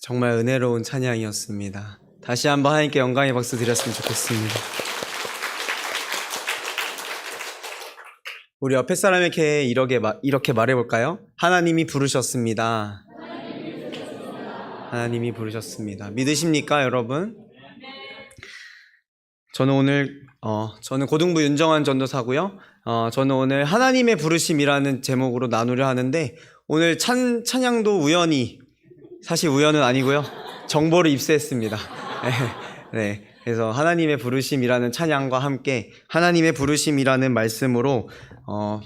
정말 은혜로운 찬양이었습니다. 다시 한번 하나님께 영광의 박수 드렸으면 좋겠습니다. 우리 옆에 사람에게 이렇게 말해볼까요? 하나님이 부르셨습니다. 하나님이 부르셨습니다. 믿으십니까, 여러분? 저는 고등부 윤정환 전도사고요. 저는 오늘 하나님의 부르심이라는 제목으로 나누려 하는데, 오늘 찬양도 사실 우연은 아니고요. 정보를 입수했습니다. 네. 그래서 하나님의 부르심이라는 찬양과 함께 하나님의 부르심이라는 말씀으로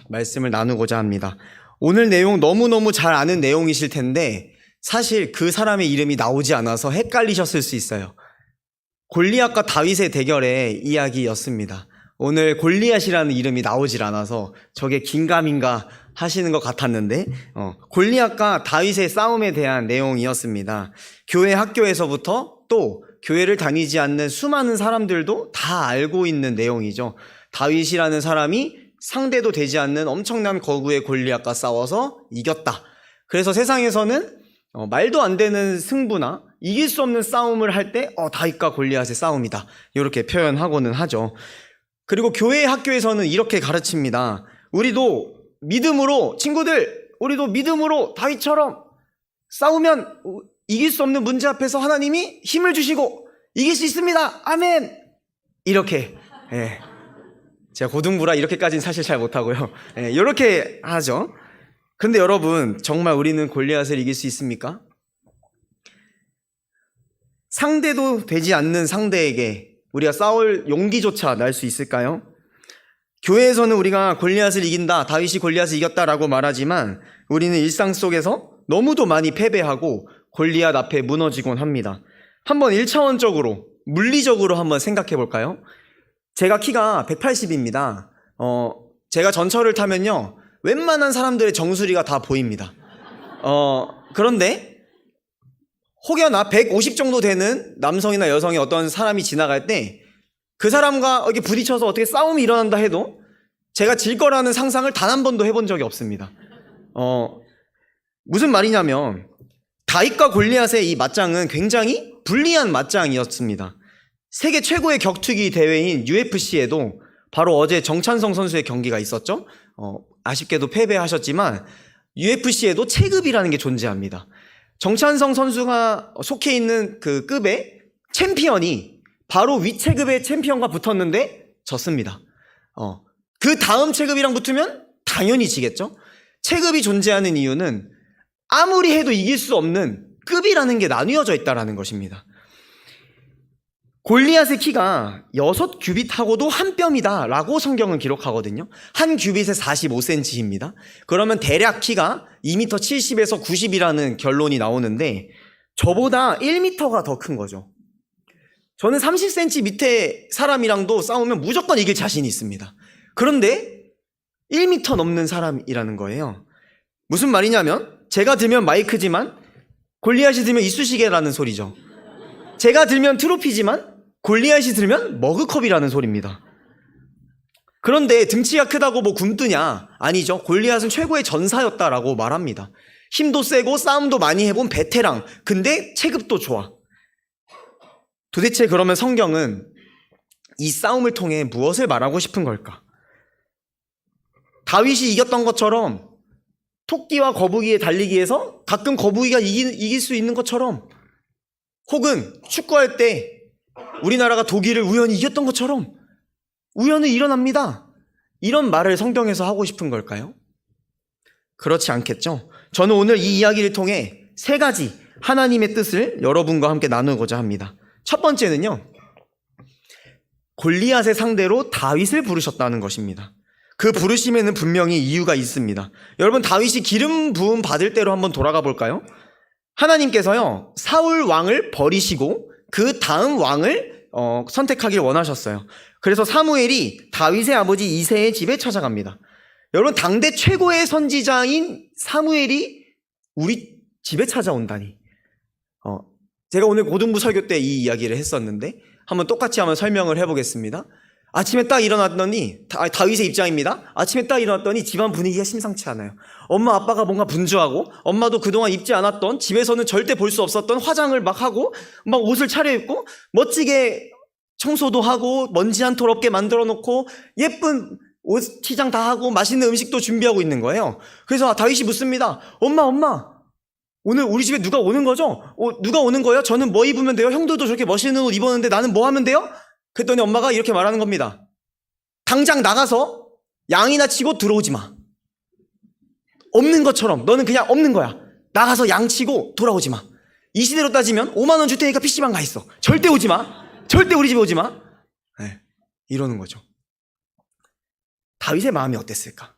말씀을 나누고자 합니다. 오늘 내용 너무너무 잘 아는 내용이실 텐데 사실 그 사람의 이름이 나오지 않아서 헷갈리셨을 수 있어요. 골리앗과 다윗의 대결의 이야기였습니다. 오늘 골리앗이라는 이름이 나오질 않아서 저게 긴가민가 하시는 것 같았는데 골리앗과 다윗의 싸움에 대한 내용이었습니다. 교회 학교에서부터 또 교회를 다니지 않는 수많은 사람들도 다 알고 있는 내용이죠. 다윗이라는 사람이 상대도 되지 않는 엄청난 거구의 골리앗과 싸워서 이겼다. 그래서 세상에서는 말도 안 되는 승부나 이길 수 없는 싸움을 할 때 다윗과 골리앗의 싸움이다. 이렇게 표현하고는 하죠. 그리고 교회 학교에서는 이렇게 가르칩니다. 우리도 믿음으로 다윗처럼 싸우면 이길 수 없는 문제 앞에서 하나님이 힘을 주시고 이길 수 있습니다. 아멘. 이렇게. 제가 고등부라 이렇게까지는 사실 잘 못하고요. 이렇게 하죠. 근데 여러분, 정말 우리는 골리앗을 이길 수 있습니까? 상대도 되지 않는 상대에게 우리가 싸울 용기조차 날 수 있을까요? 교회에서는 우리가 골리앗을 이긴다, 다윗이 골리앗을 이겼다라고 말하지만 우리는 일상 속에서 너무도 많이 패배하고 골리앗 앞에 무너지곤 합니다. 한번 1차원적으로, 물리적으로 한번 생각해 볼까요? 제가 키가 180입니다. 제가 전철을 타면요, 웬만한 사람들의 정수리가 다 보입니다. 그런데 혹여나 150 정도 되는 남성이나 여성의 어떤 사람이 지나갈 때 그 사람과 이렇게 부딪혀서 어떻게 싸움이 일어난다 해도 제가 질 거라는 상상을 단 한 번도 해본 적이 없습니다. 무슨 말이냐면 다윗과 골리앗의 이 맞짱은 굉장히 불리한 맞짱이었습니다. 세계 최고의 격투기 대회인 UFC에도 바로 어제 정찬성 선수의 경기가 있었죠. 아쉽게도 패배하셨지만 UFC에도 체급이라는 게 존재합니다. 정찬성 선수가 속해 있는 그 급의 챔피언이 바로 위체급의 챔피언과 붙었는데 졌습니다. 그 다음 체급이랑 붙으면 당연히 지겠죠. 체급이 존재하는 이유는 아무리 해도 이길 수 없는 급이라는 게 나뉘어져 있다는 것입니다. 골리앗의 키가 6규빗하고도 한 뼘이다 라고 성경은 기록하거든요. 한 규빗에 45cm입니다. 그러면 대략 키가 2m 70에서 90이라는 결론이 나오는데 저보다 1m가 더 큰 거죠. 저는 30cm 밑에 사람이랑도 싸우면 무조건 이길 자신이 있습니다. 그런데 1m 넘는 사람이라는 거예요. 무슨 말이냐면 제가 들면 마이크지만 골리앗이 들면 이쑤시개라는 소리죠. 제가 들면 트로피지만 골리앗이 들면 머그컵이라는 소리입니다. 그런데 등치가 크다고 뭐 굼뜨냐? 아니죠. 골리앗은 최고의 전사였다라고 말합니다. 힘도 세고 싸움도 많이 해본 베테랑. 근데 체급도 좋아. 도대체 그러면 성경은 이 싸움을 통해 무엇을 말하고 싶은 걸까? 다윗이 이겼던 것처럼 토끼와 거북이의 달리기에서 가끔 거북이가 이길 수 있는 것처럼, 혹은 축구할 때 우리나라가 독일을 우연히 이겼던 것처럼 우연히 일어납니다. 이런 말을 성경에서 하고 싶은 걸까요? 그렇지 않겠죠. 저는 오늘 이 이야기를 통해 3가지 하나님의 뜻을 여러분과 함께 나누고자 합니다. 첫 번째는요, 골리앗의 상대로 다윗을 부르셨다는 것입니다. 그 부르심에는 분명히 이유가 있습니다. 여러분, 다윗이 기름 부음 받을 때로 한번 돌아가 볼까요? 하나님께서요, 사울 왕을 버리시고 그 다음 왕을 선택하길 원하셨어요. 그래서 사무엘이 다윗의 아버지 이새의 집에 찾아갑니다. 여러분, 당대 최고의 선지자인 사무엘이 우리 집에 찾아온다니. 제가 오늘 고등부 설교 때 이 이야기를 했었는데 한번 똑같이 한번 설명을 해보겠습니다. 아침에 딱 일어났더니, 다윗의 입장입니다. 아침에 딱 일어났더니 집안 분위기가 심상치 않아요. 엄마 아빠가 뭔가 분주하고, 엄마도 그동안 입지 않았던, 집에서는 절대 볼 수 없었던 화장을 막 하고, 막 옷을 차려입고, 멋지게 청소도 하고, 먼지 한 톨 없게 만들어 놓고, 예쁜 옷 치장 다 하고, 맛있는 음식도 준비하고 있는 거예요. 그래서 다윗이 묻습니다. 엄마, 오늘 우리 집에 누가 오는 거죠? 누가 오는 거예요? 저는 뭐 입으면 돼요? 형들도 저렇게 멋있는 옷 입었는데 나는 뭐 하면 돼요? 그랬더니 엄마가 이렇게 말하는 겁니다. 당장 나가서 양이나 치고 들어오지 마. 없는 것처럼 너는 그냥 없는 거야. 나가서 양 치고 돌아오지 마. 이 시대로 따지면 5만 원 줄 테니까 PC방 가 있어. 절대 오지 마. 절대 우리 집에 오지 마. 네, 이러는 거죠. 다윗의 마음이 어땠을까?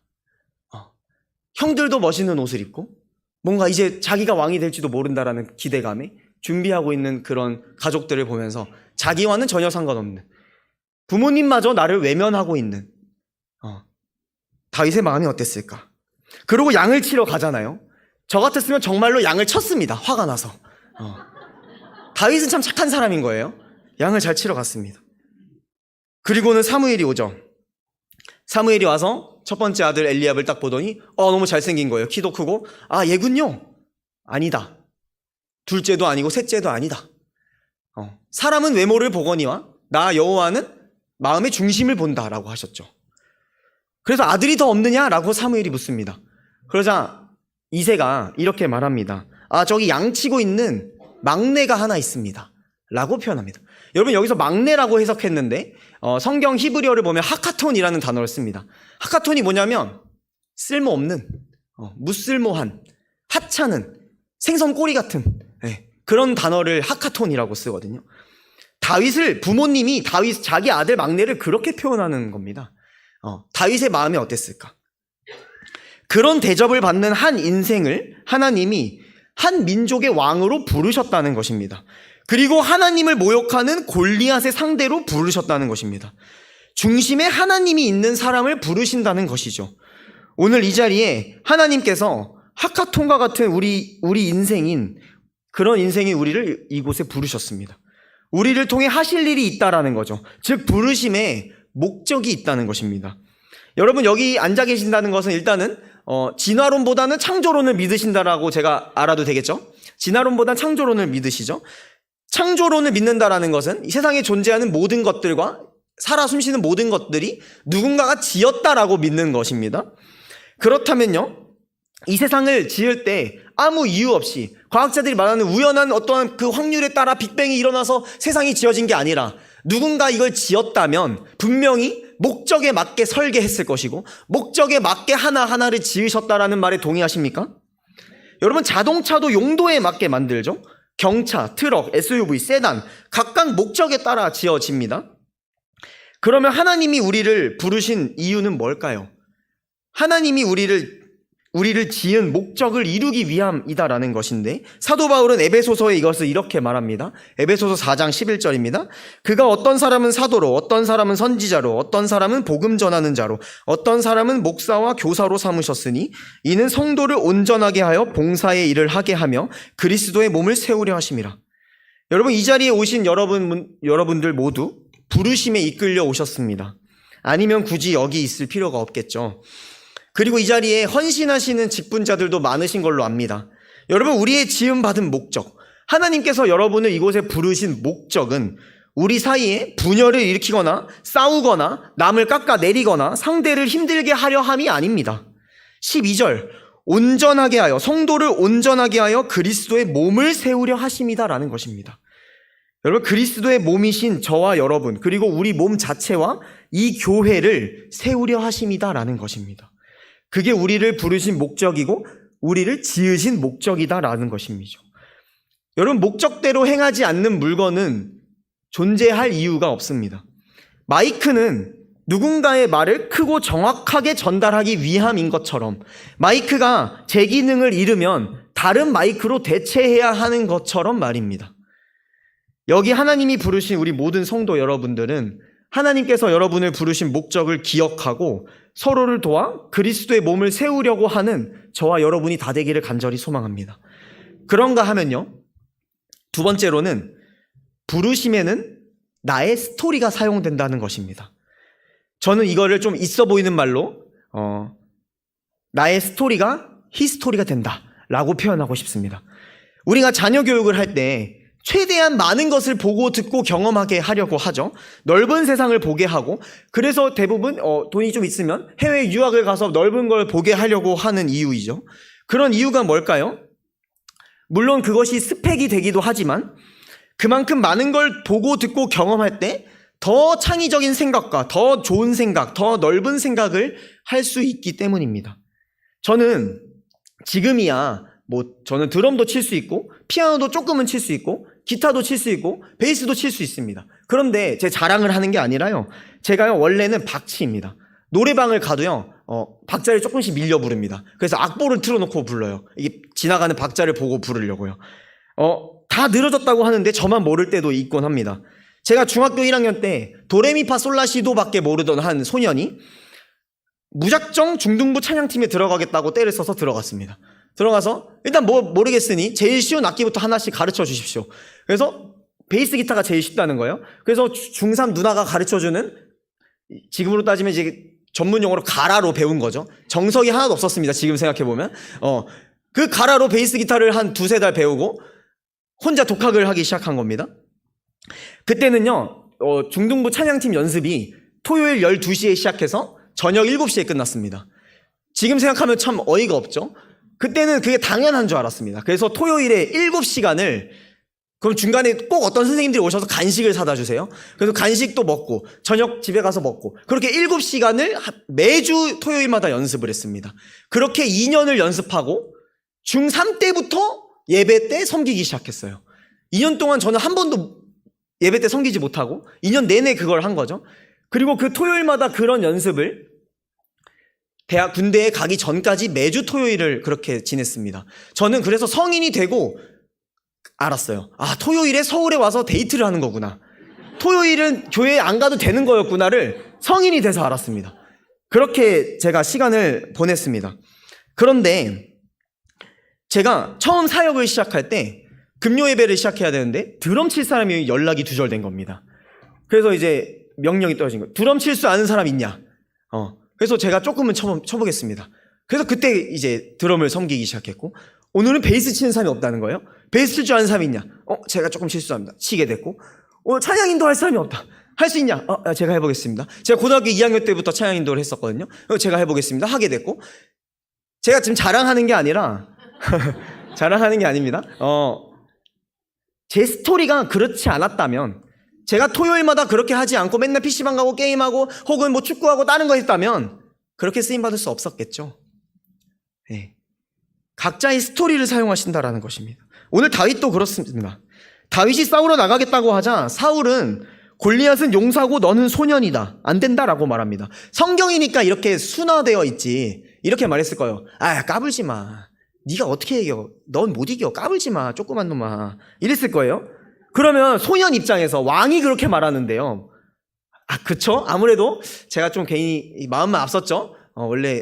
형들도 멋있는 옷을 입고 뭔가 이제 자기가 왕이 될지도 모른다라는 기대감에 준비하고 있는 그런 가족들을 보면서 자기와는 전혀 상관없는, 부모님마저 나를 외면하고 있는 다윗의 마음이 어땠을까? 그리고 양을 치러 가잖아요. 저 같았으면 정말로 양을 쳤습니다. 화가 나서. 다윗은 참 착한 사람인 거예요. 양을 잘 치러 갔습니다. 그리고는 사무엘이 오죠. 사무엘이 와서 첫 번째 아들 엘리압을 딱 보더니 너무 잘생긴 거예요. 키도 크고. 얘군요. 아니다. 둘째도 아니고 셋째도 아니다. 사람은 외모를 보거니와 나 여호와는 마음의 중심을 본다라고 하셨죠. 그래서 아들이 더 없느냐라고 사무엘이 묻습니다. 그러자 이새가 이렇게 말합니다. 저기 양치고 있는 막내가 하나 있습니다 라고 표현합니다. 여러분, 여기서 막내라고 해석했는데 성경 히브리어를 보면 하카톤이라는 단어를 씁니다. 하카톤이 뭐냐면 쓸모없는, 무쓸모한, 하찮은, 생선 꼬리 같은 그런 단어를 하카톤이라고 쓰거든요. 다윗을, 부모님이 자기 아들 막내를 그렇게 표현하는 겁니다. 다윗의 마음이 어땠을까? 그런 대접을 받는 한 인생을 하나님이 한 민족의 왕으로 부르셨다는 것입니다. 그리고 하나님을 모욕하는 골리앗의 상대로 부르셨다는 것입니다. 중심에 하나님이 있는 사람을 부르신다는 것이죠. 오늘 이 자리에 하나님께서 하카톤과 같은 우리 인생인, 그런 인생인 우리를 이곳에 부르셨습니다. 우리를 통해 하실 일이 있다라는 거죠. 즉 부르심에 목적이 있다는 것입니다. 여러분, 여기 앉아 계신다는 것은 일단은 진화론보다는 창조론을 믿으신다라고 제가 알아도 되겠죠? 진화론보다는 창조론을 믿으시죠? 창조론을 믿는다라는 것은 이 세상에 존재하는 모든 것들과 살아 숨쉬는 모든 것들이 누군가가 지었다라고 믿는 것입니다. 그렇다면요, 이 세상을 지을 때 아무 이유 없이 과학자들이 말하는 우연한 어떠한 그 확률에 따라 빅뱅이 일어나서 세상이 지어진 게 아니라 누군가 이걸 지었다면 분명히 목적에 맞게 설계했을 것이고 목적에 맞게 하나하나를 지으셨다라는 말에 동의하십니까? 여러분, 자동차도 용도에 맞게 만들죠. 경차, 트럭, SUV, 세단 각각 목적에 따라 지어집니다. 그러면 하나님이 우리를 부르신 이유는 뭘까요? 하나님이 우리를 지은 목적을 이루기 위함이다라는 것인데, 사도 바울은 에베소서에 이것을 이렇게 말합니다. 에베소서 4장 11절입니다. 그가 어떤 사람은 사도로, 어떤 사람은 선지자로, 어떤 사람은 복음 전하는 자로, 어떤 사람은 목사와 교사로 삼으셨으니 이는 성도를 온전하게 하여 봉사의 일을 하게 하며 그리스도의 몸을 세우려 하심이라. 여러분, 이 자리에 오신 여러분들 모두 부르심에 이끌려 오셨습니다. 아니면 굳이 여기 있을 필요가 없겠죠. 그리고 이 자리에 헌신하시는 직분자들도 많으신 걸로 압니다. 여러분, 우리의 지음받은 목적, 하나님께서 여러분을 이곳에 부르신 목적은 우리 사이에 분열을 일으키거나 싸우거나 남을 깎아내리거나 상대를 힘들게 하려 함이 아닙니다. 12절, 온전하게 하여, 성도를 온전하게 하여 그리스도의 몸을 세우려 하심이다라는 것입니다. 여러분, 그리스도의 몸이신 저와 여러분, 그리고 우리 몸 자체와 이 교회를 세우려 하심이다라는 것입니다. 그게 우리를 부르신 목적이고 우리를 지으신 목적이다라는 것입니다. 여러분, 목적대로 행하지 않는 물건은 존재할 이유가 없습니다. 마이크는 누군가의 말을 크고 정확하게 전달하기 위함인 것처럼, 마이크가 제 기능을 잃으면 다른 마이크로 대체해야 하는 것처럼 말입니다. 여기 하나님이 부르신 우리 모든 성도 여러분들은 하나님께서 여러분을 부르신 목적을 기억하고 서로를 도와 그리스도의 몸을 세우려고 하는 저와 여러분이 다 되기를 간절히 소망합니다. 그런가 하면요, 두 번째로는 부르심에는 나의 스토리가 사용된다는 것입니다. 저는 이거를 좀 있어 보이는 말로 나의 스토리가 히스토리가 된다라고 표현하고 싶습니다. 우리가 자녀 교육을 할 때 최대한 많은 것을 보고 듣고 경험하게 하려고 하죠. 넓은 세상을 보게 하고, 그래서 대부분 돈이 좀 있으면 해외 유학을 가서 넓은 걸 보게 하려고 하는 이유이죠. 그런 이유가 뭘까요? 물론 그것이 스펙이 되기도 하지만 그만큼 많은 걸 보고 듣고 경험할 때 더 창의적인 생각과 더 좋은 생각, 더 넓은 생각을 할 수 있기 때문입니다. 저는 지금이야 저는 드럼도 칠 수 있고 피아노도 조금은 칠 수 있고 기타도 칠 수 있고 베이스도 칠 수 있습니다. 그런데 제 자랑을 하는 게 아니라요, 제가요 원래는 박치입니다. 노래방을 가도요 박자를 조금씩 밀려 부릅니다. 그래서 악보를 틀어놓고 불러요. 이게 지나가는 박자를 보고 부르려고요. 다 늘어졌다고 하는데 저만 모를 때도 있곤 합니다. 제가 중학교 1학년 때 도레미파솔라시도밖에 모르던 한 소년이 무작정 중등부 찬양팀에 들어가겠다고 때를 써서 들어갔습니다. 들어가서 일단 모르겠으니 제일 쉬운 악기부터 하나씩 가르쳐 주십시오. 그래서 베이스 기타가 제일 쉽다는 거예요. 그래서 중3 누나가 가르쳐주는, 지금으로 따지면 이제 전문 용어로 가라로 배운 거죠. 정석이 하나도 없었습니다. 지금 생각해보면. 그 가라로 베이스 기타를 한 2-3달 배우고 혼자 독학을 하기 시작한 겁니다. 그때는요 중등부 찬양팀 연습이 토요일 12시에 시작해서 저녁 7시에 끝났습니다. 지금 생각하면 참 어이가 없죠. 그때는 그게 당연한 줄 알았습니다. 그래서 토요일에 7시간을, 그럼 중간에 꼭 어떤 선생님들이 오셔서 간식을 사다 주세요. 그래서 간식도 먹고 저녁 집에 가서 먹고, 그렇게 7시간을 매주 토요일마다 연습을 했습니다. 그렇게 2년을 연습하고 중3 때부터 예배 때 섬기기 시작했어요. 2년 동안 저는 한 번도 예배 때 섬기지 못하고 2년 내내 그걸 한 거죠. 그리고 그 토요일마다 그런 연습을 군대에 가기 전까지 매주 토요일을 그렇게 지냈습니다. 저는 그래서 성인이 되고 알았어요. 토요일에 서울에 와서 데이트를 하는 거구나. 토요일은 교회에 안 가도 되는 거였구나를 성인이 돼서 알았습니다. 그렇게 제가 시간을 보냈습니다. 그런데 제가 처음 사역을 시작할 때 금요 예배를 시작해야 되는데 드럼 칠 사람이 연락이 두절된 겁니다. 그래서 이제 명령이 떨어진 거예요. 드럼 칠 수 아는 사람 있냐? 그래서 제가 조금은 쳐보겠습니다. 그래서 그때 이제 드럼을 섬기기 시작했고, 오늘은 베이스 치는 사람이 없다는 거예요. 베이스 칠 줄 아는 사람이 있냐? 제가 조금 실수합니다. 치게 됐고, 찬양 인도할 사람이 없다. 할 수 있냐? 제가 해보겠습니다. 제가 고등학교 2학년 때부터 찬양 인도를 했었거든요. 제가 해보겠습니다. 하게 됐고, 제가 지금 자랑하는 게 아니라 자랑하는 게 아닙니다. 제 스토리가 그렇지 않았다면, 제가 토요일마다 그렇게 하지 않고 맨날 PC방 가고 게임하고 혹은 축구하고 다른 거 했다면 그렇게 쓰임받을 수 없었겠죠. 네. 각자의 스토리를 사용하신다라는 것입니다. 오늘 다윗도 그렇습니다. 다윗이 싸우러 나가겠다고 하자 사울은 골리앗은 용사고 너는 소년이다, 안 된다라고 말합니다. 성경이니까 이렇게 순화되어 있지, 이렇게 말했을 거예요. 까불지 마, 네가 어떻게 이겨, 넌 못 이겨, 까불지 마 조그만 놈아, 이랬을 거예요. 그러면 소년 입장에서 왕이 그렇게 말하는데요, 그쵸? 아무래도 제가 좀 괜히 마음만 앞섰죠. 원래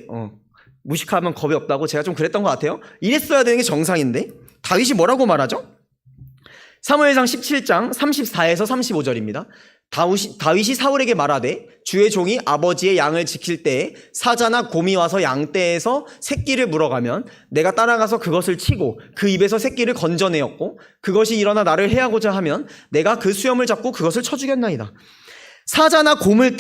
무식하면 겁이 없다고 제가 좀 그랬던 것 같아요. 이랬어야 되는 게 정상인데 다윗이 뭐라고 말하죠? 사무엘상 17장 34에서 35절입니다. 다윗이 사울에게 말하되 주의 종이 아버지의 양을 지킬 때에 사자나 곰이 와서 양떼에서 새끼를 물어가면 내가 따라가서 그것을 치고 그 입에서 새끼를 건져내었고 그것이 일어나 나를 해하고자 하면 내가 그 수염을 잡고 그것을 쳐 죽였나이다. 사자나 곰을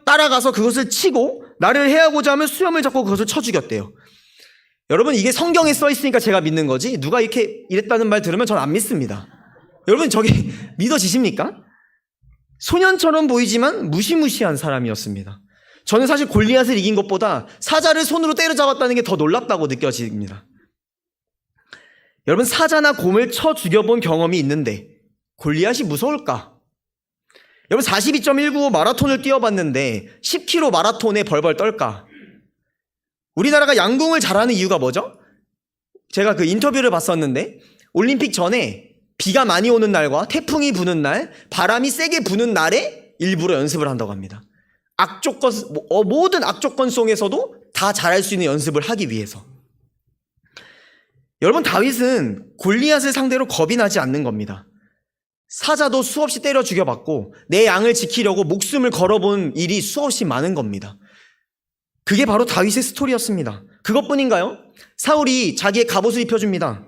따라가서 그것을 치고 나를 해하고자 하면 수염을 잡고 그것을 쳐 죽였대요. 여러분, 이게 성경에 써 있으니까 제가 믿는 거지, 누가 이렇게 이랬다는 말 들으면 전 안 믿습니다. 여러분, 저기 믿어지십니까? 소년처럼 보이지만 무시무시한 사람이었습니다. 저는 사실 골리앗을 이긴 것보다 사자를 손으로 때려잡았다는 게 더 놀랍다고 느껴집니다. 여러분, 사자나 곰을 쳐 죽여본 경험이 있는데 골리앗이 무서울까? 여러분, 42.195 마라톤을 뛰어봤는데 10km 마라톤에 벌벌 떨까? 우리나라가 양궁을 잘하는 이유가 뭐죠? 제가 그 인터뷰를 봤었는데 올림픽 전에 비가 많이 오는 날과 태풍이 부는 날, 바람이 세게 부는 날에 일부러 연습을 한다고 합니다. 모든 악조건 속에서도 다 잘할 수 있는 연습을 하기 위해서. 여러분, 다윗은 골리앗을 상대로 겁이 나지 않는 겁니다. 사자도 수없이 때려 죽여봤고 내 양을 지키려고 목숨을 걸어본 일이 수없이 많은 겁니다. 그게 바로 다윗의 스토리였습니다. 그것뿐인가요? 사울이 자기의 갑옷을 입혀줍니다.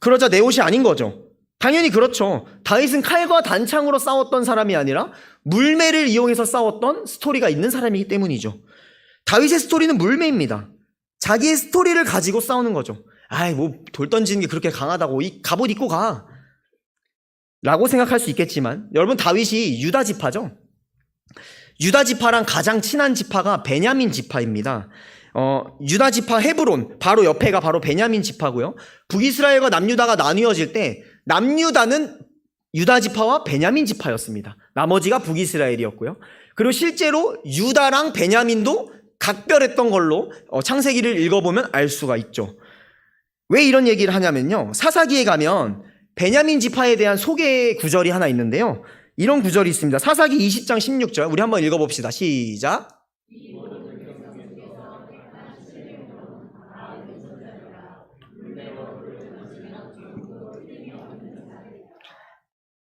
그러자 내 옷이 아닌 거죠. 당연히 그렇죠. 다윗은 칼과 단창으로 싸웠던 사람이 아니라 물매를 이용해서 싸웠던 스토리가 있는 사람이기 때문이죠. 다윗의 스토리는 물매입니다. 자기의 스토리를 가지고 싸우는 거죠. 아이, 뭐 돌 던지는 게 그렇게 강하다고 이 갑옷 입고 가 라고 생각할 수 있겠지만, 여러분, 다윗이 유다 지파죠. 유다 지파랑 가장 친한 지파가 베냐민 지파입니다. 유다 지파 헤브론 바로 옆에가 바로 베냐민 지파고요. 북이스라엘과 남유다가 나뉘어질 때 남유다는 유다 지파와 베냐민 지파였습니다. 나머지가 북이스라엘이었고요. 그리고 실제로 유다랑 베냐민도 각별했던 걸로 창세기를 읽어보면 알 수가 있죠. 왜 이런 얘기를 하냐면요, 사사기에 가면 베냐민 지파에 대한 소개 구절이 하나 있는데요, 이런 구절이 있습니다. 사사기 20장 16절 우리 한번 읽어봅시다. 시작.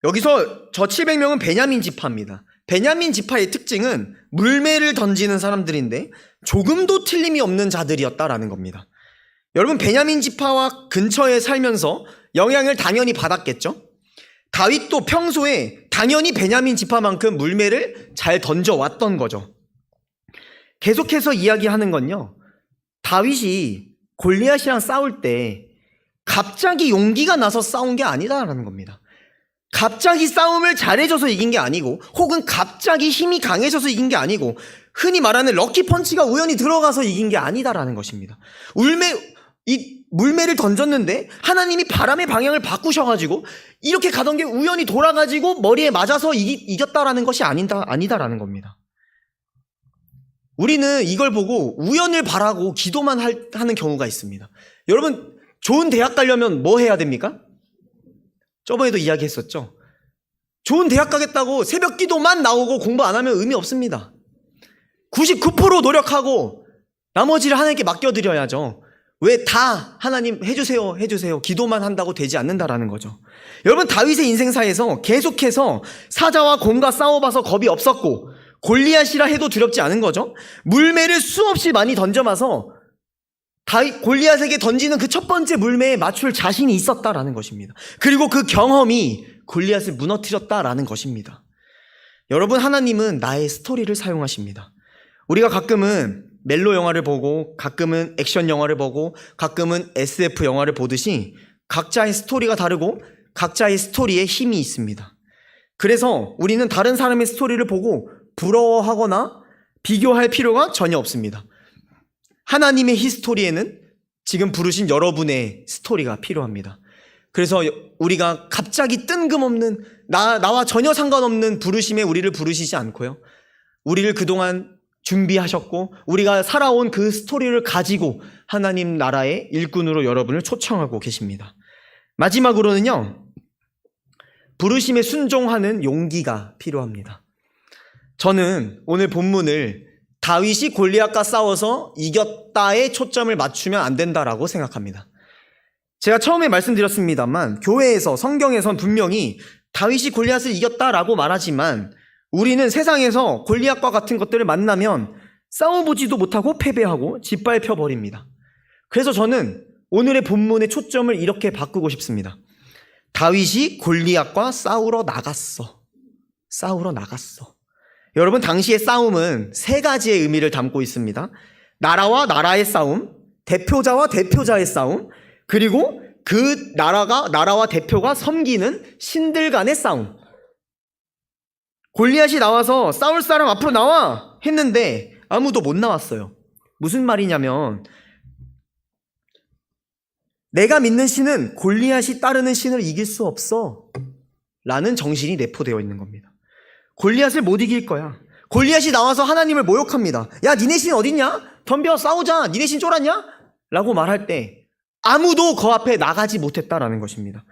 여기서 저 700명은 베냐민 지파입니다. 베냐민 지파의 특징은 물매를 던지는 사람들인데 조금도 틀림이 없는 자들이었다라는 겁니다. 여러분, 베냐민 지파와 근처에 살면서 영향을 당연히 받았겠죠? 다윗도 평소에 당연히 베냐민 지파만큼 물매를 잘 던져왔던 거죠. 계속해서 이야기하는 건요, 다윗이 골리앗이랑 싸울 때 갑자기 용기가 나서 싸운 게 아니다라는 겁니다. 갑자기 싸움을 잘해줘서 이긴 게 아니고, 혹은 갑자기 힘이 강해져서 이긴 게 아니고, 흔히 말하는 럭키펀치가 우연히 들어가서 이긴 게 아니다라는 것입니다. 물매를 던졌는데 하나님이 바람의 방향을 바꾸셔가지고 이렇게 가던 게 우연히 돌아가지고 머리에 맞아서 이겼다라는 것이 아니다라는 겁니다. 우리는 이걸 보고 우연을 바라고 기도만 하는 경우가 있습니다. 여러분, 좋은 대학 가려면 뭐 해야 됩니까? 저번에도 이야기했었죠. 좋은 대학 가겠다고 새벽 기도만 나오고 공부 안 하면 의미 없습니다. 99% 노력하고 나머지를 하나님께 맡겨드려야죠. 왜 다 하나님 해주세요 기도만 한다고 되지 않는다라는 거죠. 여러분, 다윗의 인생사에서 계속해서 사자와 곰과 싸워봐서 겁이 없었고 골리앗이라 해도 두렵지 않은 거죠. 물매를 수없이 많이 던져봐서 골리앗에게 던지는 그 첫 번째 물매에 맞출 자신이 있었다라는 것입니다. 그리고 그 경험이 골리앗을 무너뜨렸다라는 것입니다. 여러분, 하나님은 나의 스토리를 사용하십니다. 우리가 가끔은 멜로 영화를 보고 가끔은 액션 영화를 보고 가끔은 SF 영화를 보듯이 각자의 스토리가 다르고 각자의 스토리에 힘이 있습니다. 그래서 우리는 다른 사람의 스토리를 보고 부러워하거나 비교할 필요가 전혀 없습니다. 하나님의 히스토리에는 지금 부르신 여러분의 스토리가 필요합니다. 그래서 우리가 갑자기 뜬금없는 나와 전혀 상관없는 부르심에 우리를 부르시지 않고요, 우리를 그동안 준비하셨고 우리가 살아온 그 스토리를 가지고 하나님 나라의 일꾼으로 여러분을 초청하고 계십니다. 마지막으로는요, 부르심에 순종하는 용기가 필요합니다. 저는 오늘 본문을 다윗이 골리앗과 싸워서 이겼다에 초점을 맞추면 안 된다라고 생각합니다. 제가 처음에 말씀드렸습니다만 교회에서, 성경에선 분명히 다윗이 골리앗을 이겼다라고 말하지만 우리는 세상에서 골리앗과 같은 것들을 만나면 싸워보지도 못하고 패배하고 짓밟혀버립니다. 그래서 저는 오늘의 본문의 초점을 이렇게 바꾸고 싶습니다. 다윗이 골리앗과 싸우러 나갔어. 여러분, 당시의 싸움은 세 가지의 의미를 담고 있습니다. 나라와 나라의 싸움, 대표자와 대표자의 싸움, 그리고 그 나라와 대표가 섬기는 신들 간의 싸움. 골리앗이 나와서 싸울 사람 앞으로 나와 했는데 아무도 못 나왔어요. 무슨 말이냐면, 내가 믿는 신은 골리앗이 따르는 신을 이길 수 없어 라는 정신이 내포되어 있는 겁니다. 골리앗을 못 이길 거야. 골리앗이 나와서 하나님을 모욕합니다. 야, 니네 신 어딨냐? 덤벼 싸우자. 니네 신 쫄았냐? 라고 말할 때 아무도 그 앞에 나가지 못했다라는 것입니다.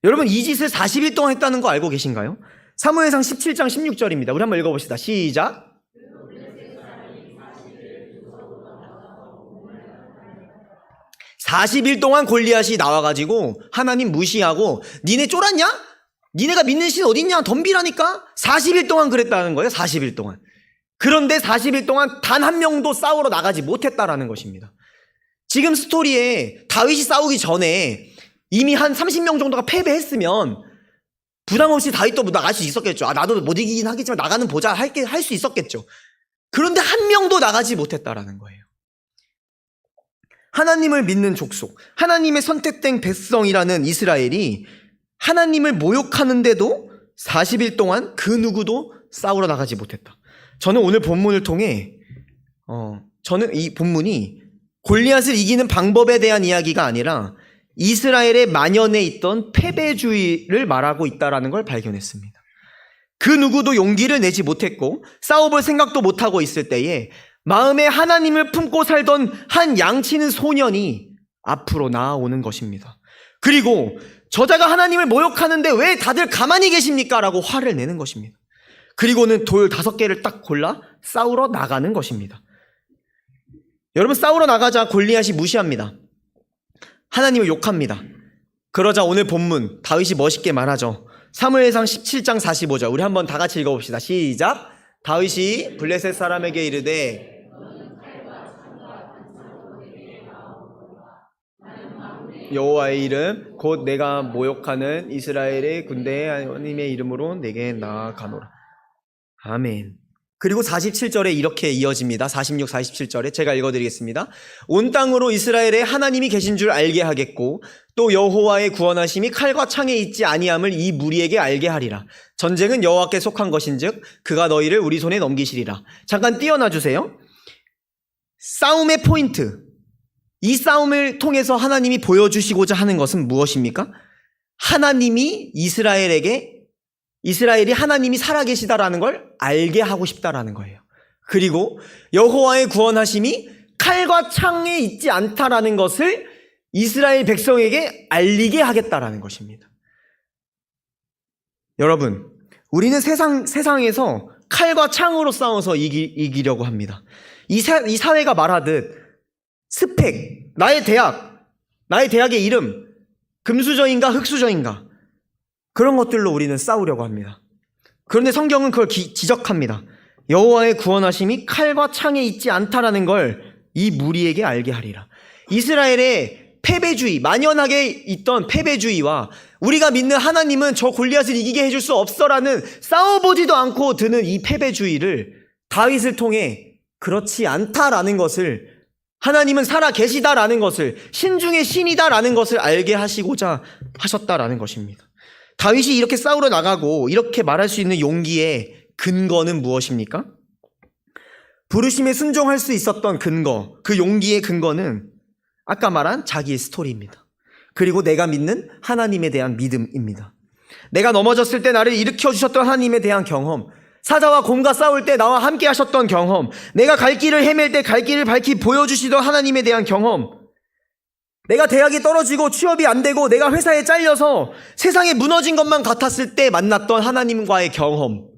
여러분, 이 짓을 40일 동안 했다는 거 알고 계신가요? 사무엘상 17장 16절입니다. 우리 한번 읽어봅시다. 시작. 40일 동안 골리앗이 나와가지고 하나님 무시하고 니네 쫄았냐? 니네가 믿는 신 어딨냐? 덤비라니까? 40일 동안 그랬다는 거예요. 40일 동안. 그런데 40일 동안 단 한 명도 싸우러 나가지 못했다라는 것입니다. 지금 스토리에 다윗이 싸우기 전에 이미 한 30명 정도가 패배했으면 부담 없이 다윗도 나갈 수 있었겠죠. 나도 못 이기긴 하겠지만 나가는 보자 할 수 있었겠죠. 그런데 한 명도 나가지 못했다라는 거예요. 하나님을 믿는 족속, 하나님의 선택된 백성이라는 이스라엘이 하나님을 모욕하는데도 40일 동안 그 누구도 싸우러 나가지 못했다. 저는 오늘 본문을 통해 저는 이 본문이 골리앗을 이기는 방법에 대한 이야기가 아니라 이스라엘의 만연해 있던 패배주의를 말하고 있다는 걸 발견했습니다. 그 누구도 용기를 내지 못했고 싸워볼 생각도 못하고 있을 때에 마음에 하나님을 품고 살던 한 양치는 소년이 앞으로 나아오는 것입니다. 그리고 저자가 하나님을 모욕하는데 왜 다들 가만히 계십니까? 라고 화를 내는 것입니다. 그리고는 돌 5개를 딱 골라 싸우러 나가는 것입니다. 여러분, 싸우러 나가자 골리앗이 무시합니다. 하나님을 욕합니다. 그러자 오늘 본문 다윗이 멋있게 말하죠. 사무엘상 17장 45절 우리 한번 다 같이 읽어봅시다. 시작. 다윗이 블레셋 사람에게 이르되 여호와의 이름 곧 내가 모욕하는 이스라엘의 군대의 하나님의 이름으로 내게 나아가노라. 아멘. 그리고 47절에 이렇게 이어집니다. 46, 47절에 제가 읽어드리겠습니다. 온 땅으로 이스라엘에 하나님이 계신 줄 알게 하겠고 또 여호와의 구원하심이 칼과 창에 있지 아니함을 이 무리에게 알게 하리라. 전쟁은 여호와께 속한 것인즉 그가 너희를 우리 손에 넘기시리라. 잠깐 띄어놔 주세요. 싸움의 포인트, 이 싸움을 통해서 하나님이 보여주시고자 하는 것은 무엇입니까? 하나님이 이스라엘이 하나님이 살아계시다라는 걸 알게 하고 싶다라는 거예요. 그리고 여호와의 구원하심이 칼과 창에 있지 않다라는 것을 이스라엘 백성에게 알리게 하겠다라는 것입니다. 여러분, 우리는 세상에서 칼과 창으로 싸워서 이기려고 합니다. 이 사회가 말하듯 스펙, 나의 대학의 이름, 금수저인가 흙수저인가, 그런 것들로 우리는 싸우려고 합니다. 그런데 성경은 그걸 지적합니다. 여호와의 구원하심이 칼과 창에 있지 않다라는 걸 이 무리에게 알게 하리라. 이스라엘의 패배주의, 만연하게 있던 패배주의와 우리가 믿는 하나님은 저 골리앗을 이기게 해줄 수 없어라는 싸워보지도 않고 드는 이 패배주의를 다윗을 통해 그렇지 않다라는 것을, 하나님은 살아 계시다라는 것을, 신 중에 신이다라는 것을 알게 하시고자 하셨다라는 것입니다. 다윗이 이렇게 싸우러 나가고 이렇게 말할 수 있는 용기의 근거는 무엇입니까? 부르심에 순종할 수 있었던 근거, 그 용기의 근거는 아까 말한 자기의 스토리입니다. 그리고 내가 믿는 하나님에 대한 믿음입니다. 내가 넘어졌을 때 나를 일으켜 주셨던 하나님에 대한 경험, 사자와 곰과 싸울 때 나와 함께 하셨던 경험, 내가 갈 길을 헤맬 때 갈 길을 밝히 보여주시던 하나님에 대한 경험, 내가 대학이 떨어지고 취업이 안 되고 내가 회사에 잘려서 세상에 무너진 것만 같았을 때 만났던 하나님과의 경험,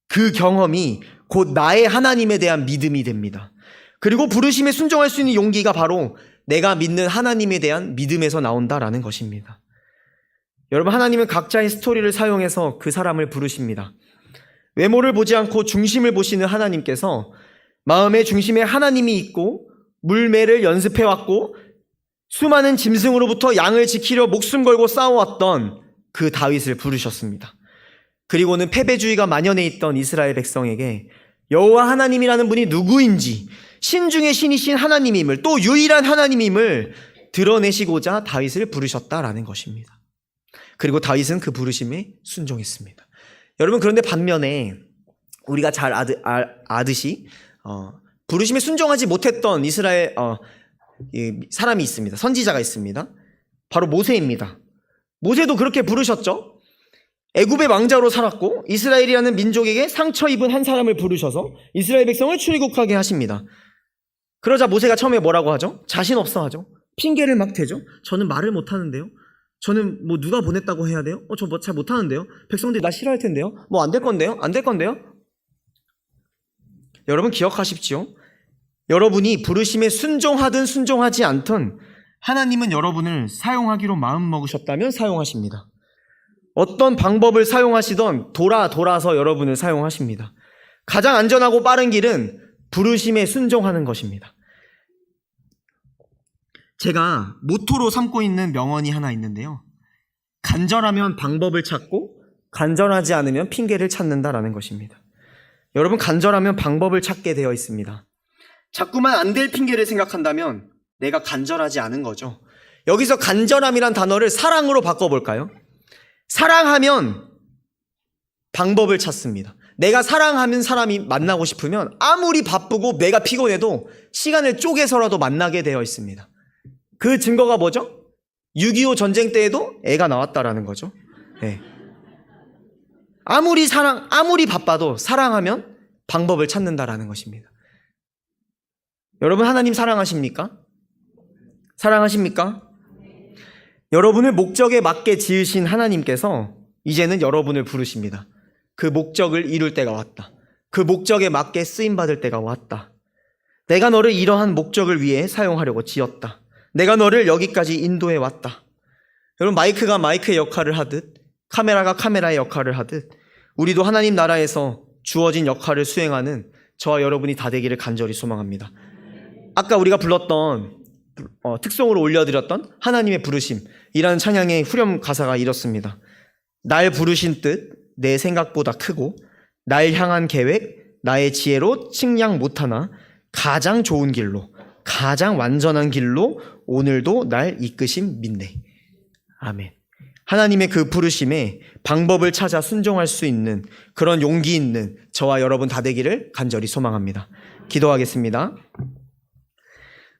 그 경험이 곧 나의 하나님에 대한 믿음이 됩니다. 그리고 부르심에 순종할 수 있는 용기가 바로 내가 믿는 하나님에 대한 믿음에서 나온다라는 것입니다. 여러분, 하나님은 각자의 스토리를 사용해서 그 사람을 부르십니다. 외모를 보지 않고 중심을 보시는 하나님께서 마음의 중심에 하나님이 있고 물매를 연습해왔고 수많은 짐승으로부터 양을 지키려 목숨 걸고 싸워왔던 그 다윗을 부르셨습니다. 그리고는 패배주의가 만연해 있던 이스라엘 백성에게 여호와 하나님이라는 분이 누구인지, 신 중에 신이신 하나님임을, 또 유일한 하나님임을 드러내시고자 다윗을 부르셨다라는 것입니다. 그리고 다윗은 그 부르심에 순종했습니다. 여러분, 그런데 반면에 우리가 잘 아듯이 부르심에 순종하지 못했던 이스라엘 사람이 있습니다. 선지자가 있습니다. 바로 모세입니다. 모세도 그렇게 부르셨죠. 애굽의 왕자로 살았고 이스라엘이라는 민족에게 상처 입은 한 사람을 부르셔서 이스라엘 백성을 출애굽하게 하십니다. 그러자 모세가 처음에 뭐라고 하죠? 자신 없어 하죠. 핑계를 막 대죠. 저는 말을 못하는데요. 저는 뭐 누가 보냈다고 해야 돼요? 저 뭐 잘 못하는데요. 백성들이 나 싫어할 텐데요. 뭐 안 될 건데요. 안 될 건데요. 여러분, 기억하십시오. 여러분이 부르심에 순종하든 순종하지 않든 하나님은 여러분을 사용하기로 마음먹으셨다면 사용하십니다. 어떤 방법을 사용하시던 돌아서 여러분을 사용하십니다. 가장 안전하고 빠른 길은 부르심에 순종하는 것입니다. 제가 모토로 삼고 있는 명언이 하나 있는데요. 간절하면 방법을 찾고 간절하지 않으면 핑계를 찾는다라는 것입니다. 여러분, 간절하면 방법을 찾게 되어 있습니다. 자꾸만 안 될 핑계를 생각한다면 내가 간절하지 않은 거죠. 여기서 간절함이란 단어를 사랑으로 바꿔볼까요? 사랑하면 방법을 찾습니다. 내가 사랑하는 사람이 만나고 싶으면 아무리 바쁘고 내가 피곤해도 시간을 쪼개서라도 만나게 되어 있습니다. 그 증거가 뭐죠? 6.25 전쟁 때에도 애가 나왔다라는 거죠. 네. 아무리 바빠도 사랑하면 방법을 찾는다라는 것입니다. 여러분, 하나님 사랑하십니까? 사랑하십니까? 여러분을 목적에 맞게 지으신 하나님께서 이제는 여러분을 부르십니다. 그 목적을 이룰 때가 왔다. 그 목적에 맞게 쓰임받을 때가 왔다. 내가 너를 이러한 목적을 위해 사용하려고 지었다. 내가 너를 여기까지 인도해 왔다. 여러분, 마이크가 마이크의 역할을 하듯 카메라가 카메라의 역할을 하듯 우리도 하나님 나라에서 주어진 역할을 수행하는 저와 여러분이 다 되기를 간절히 소망합니다. 아까 우리가 불렀던 특송으로 올려드렸던 하나님의 부르심이라는 찬양의 후렴 가사가 이렇습니다. 날 부르신 뜻 내 생각보다 크고 날 향한 계획 나의 지혜로 측량 못하나 가장 좋은 길로 가장 완전한 길로 오늘도 날 이끄심 믿네. 아멘. 하나님의 그 부르심에 방법을 찾아 순종할 수 있는 그런 용기 있는 저와 여러분 다 되기를 간절히 소망합니다. 기도하겠습니다.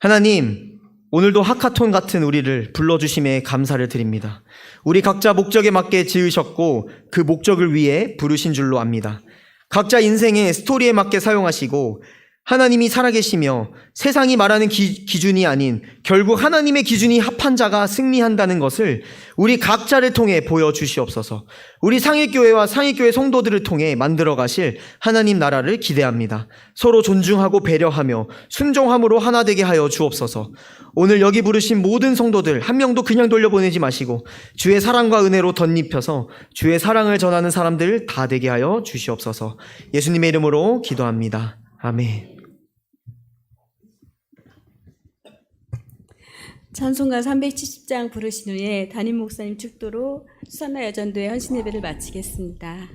하나님, 오늘도 하카톤 같은 우리를 불러주심에 감사를 드립니다. 우리 각자 목적에 맞게 지으셨고 그 목적을 위해 부르신 줄로 압니다. 각자 인생의 스토리에 맞게 사용하시고 하나님이 살아계시며 세상이 말하는 기준이 아닌 결국 하나님의 기준이 합한 자가 승리한다는 것을 우리 각자를 통해 보여주시옵소서. 우리 상일교회와 상일교회 성도들을 통해 만들어 가실 하나님 나라를 기대합니다. 서로 존중하고 배려하며 순종함으로 하나 되게 하여 주옵소서. 오늘 여기 부르신 모든 성도들 한 명도 그냥 돌려보내지 마시고 주의 사랑과 은혜로 덧입혀서 주의 사랑을 전하는 사람들 다 되게 하여 주시옵소서. 예수님의 이름으로 기도합니다. 아멘. 찬송가 370장 부르신 후에 담임 목사님 축도로 수산나 여전도의 헌신 예배를 마치겠습니다.